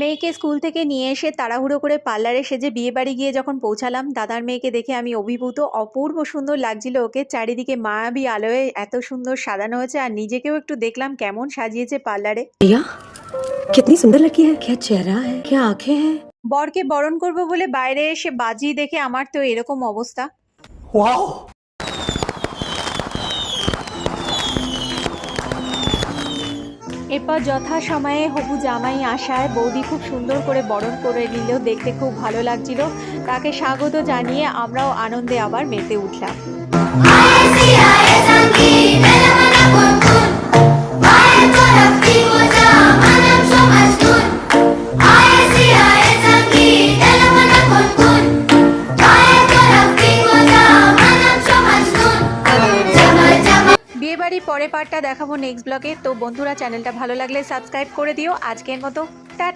মেয়েকে স্কুল থেকে নিয়ে এসে তাড়াহুড়ো করে পার্লারে সেজে বিয়েবাড়ি গিয়ে যখন পৌঁছালাম, দাদার মেয়েকে দেখে আমি অভিভূত। অপূর্ব সুন্দর লাগছিল ওকে। চারিদিকে মায়াবী আলোয় এত সুন্দর সাজানো হয়েছে, আর নিজেকেও একটু দেখলাম কেমন সাজিয়েছে পার্লারে। भैया कितनी सुंदर लड़की है, क्या चेहरा है, क्या आंखें हैं। বরকে বরণ করব বলে বাইরে এসে বাজি দেখে আমার তো এরকম অবস্থা। এরপর যথা সময়ে হবু জামাই আসায় বৌদি খুব সুন্দর করে বরণ করে নিল, দেখতে খুব ভালো লাগছিল। তাকে স্বাগত জানিয়ে আমরাও আনন্দে আবার মেতে উঠলাম। বিয়েবাড়ির পরের পার্টটা দেখাবো নেক্সট ব্লগে। তো বন্ধুরা, চ্যানেলটা ভালো লাগলে সাবস্ক্রাইব করে দিও। আজকের মতো টাটা।